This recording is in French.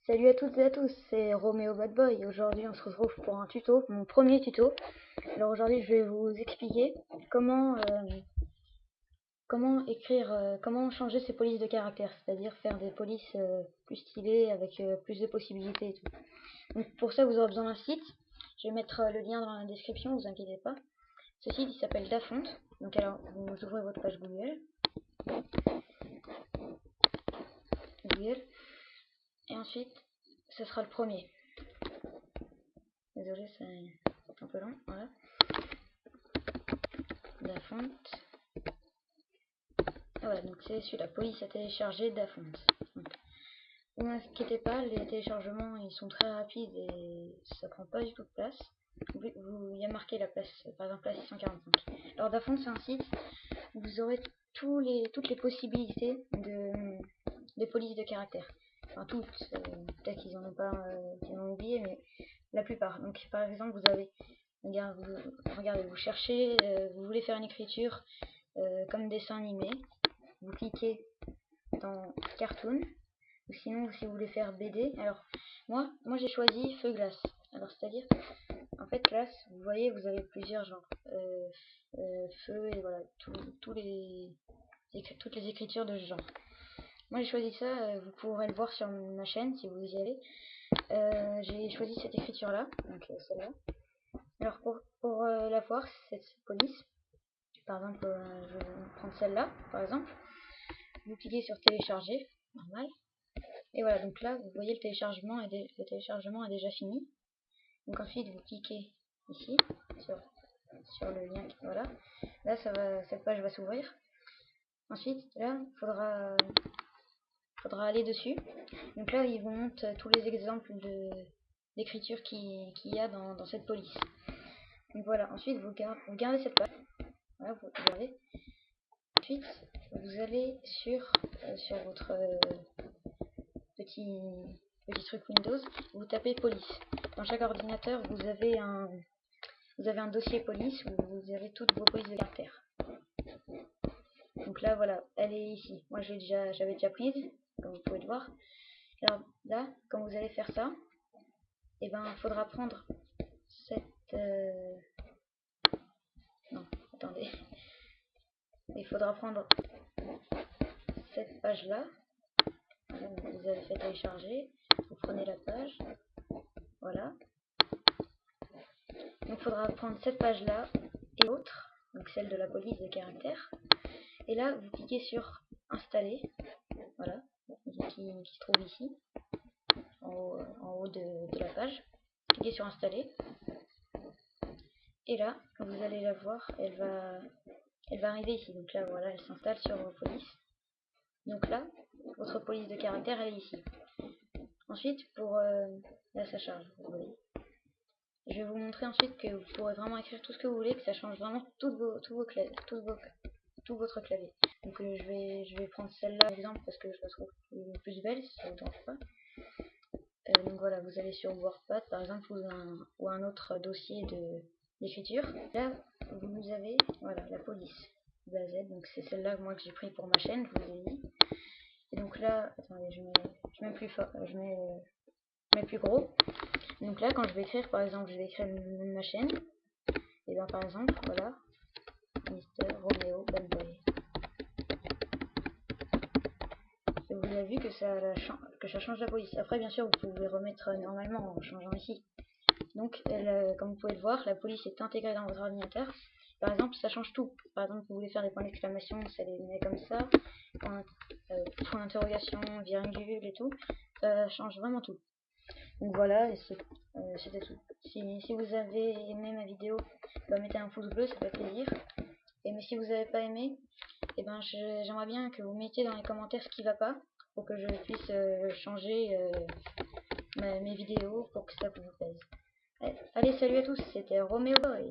Salut à toutes et à tous, c'est Roméo Bad Boy. Aujourd'hui on se retrouve pour un tuto, mon premier tuto. Alors aujourd'hui je vais vous expliquer comment comment changer ses polices de caractère, c'est-à-dire faire des polices plus stylées avec plus de possibilités et tout. Donc pour ça vous aurez besoin d'un site. Je vais mettre le lien dans la description, vous inquiétez pas. Ce site il s'appelle Dafont. Donc alors vous ouvrez votre page Google. Et ensuite ce sera le premier. Désolé, c'est un peu long, voilà. Dafont. Voilà, donc c'est celui-là, police à télécharger Dafont. Ne vous inquiétez pas, les téléchargements ils sont très rapides et ça prend pas du tout de place. Il y a marqué la place, par exemple la 645. Alors Dafont c'est un site où vous aurez toutes les possibilités de police de caractère. Enfin toutes, peut-être qu'ils en ont pas, qu'ils en ont oublié, mais la plupart. Donc par exemple vous avez, regardez, vous cherchez, vous voulez faire une écriture comme dessin animé, vous cliquez dans cartoon, ou sinon si vous voulez faire BD, alors moi j'ai choisi feu glace. Alors c'est-à-dire, en fait glace, vous voyez, vous avez plusieurs genres, feu et voilà, toutes les écritures de ce genre. Moi j'ai choisi ça, vous pourrez le voir sur ma chaîne si vous y allez. J'ai choisi cette écriture là, donc celle-là. Alors pour la voir, cette police, par exemple, je vais prendre celle-là, par exemple. Vous cliquez sur télécharger, normal. Et voilà, donc là, vous voyez le téléchargement est déjà fini. Donc ensuite, vous cliquez ici, sur le lien, voilà. Là, cette page va s'ouvrir. Ensuite, là, faudra aller dessus. Donc là, il vous montre tous les exemples d'écriture qu'il y a dans cette police. Donc voilà, ensuite, vous gardez cette page. Voilà, vous gardez. Ensuite, vous allez sur votre petit truc Windows, vous tapez police. Dans chaque ordinateur, vous avez un dossier police où vous avez toutes vos polices de caractère. Donc là, voilà, elle est ici. Moi, j'avais déjà prise, comme vous pouvez le voir. Alors là, quand vous allez faire ça, et ben, il faudra prendre cette... Non, attendez. Il faudra prendre cette page-là. Vous avez fait télécharger. Vous prenez la page. Voilà. Donc il faudra prendre cette page-là et l'autre, donc celle de la police de caractère. Et là, vous cliquez sur installer. Voilà, qui se trouve ici, en haut de la page. Cliquez sur installer. Et là, vous allez la voir, elle va arriver ici. Donc là, voilà, elle s'installe sur vos polices. Donc là, votre police de caractère, elle est ici. Ensuite, là, ça charge, vous voyez. Je vais vous montrer ensuite que vous pourrez vraiment écrire tout ce que vous voulez, que ça change vraiment tout votre clavier. Donc je vais prendre celle-là par exemple parce que je la trouve plus belle, si ça vous dérange pas. Donc voilà, vous allez sur WordPad par exemple ou un autre dossier d'écriture. Là vous avez voilà la police de A à Z, donc c'est celle-là moi que j'ai pris pour ma chaîne, je vous ai dit. Et donc là, attendez, je mets plus fort, je mets plus gros. Donc là, quand je vais écrire, par exemple, je vais écrire ma chaîne. Et bien par exemple, voilà, Mister Roméo Bad Boy. Et vous avez vu que ça change la police. Après, bien sûr, vous pouvez remettre normalement en changeant ici. Donc, comme vous pouvez le voir, la police est intégrée dans votre ordinateur. Par exemple, ça change tout. Par exemple, vous voulez faire des points d'exclamation, ça les met comme ça. Point d'interrogation, virgule et tout. Ça change vraiment tout. Donc voilà, et c'était tout. Si vous avez aimé ma vidéo, bah, mettez un pouce bleu, ça fait plaisir. Mais si vous n'avez pas aimé, et ben j'aimerais bien que vous mettiez dans les commentaires ce qui va pas, pour que je puisse changer mes vidéos pour que ça vous plaise. Allez, salut à tous, c'était Roméo Boy.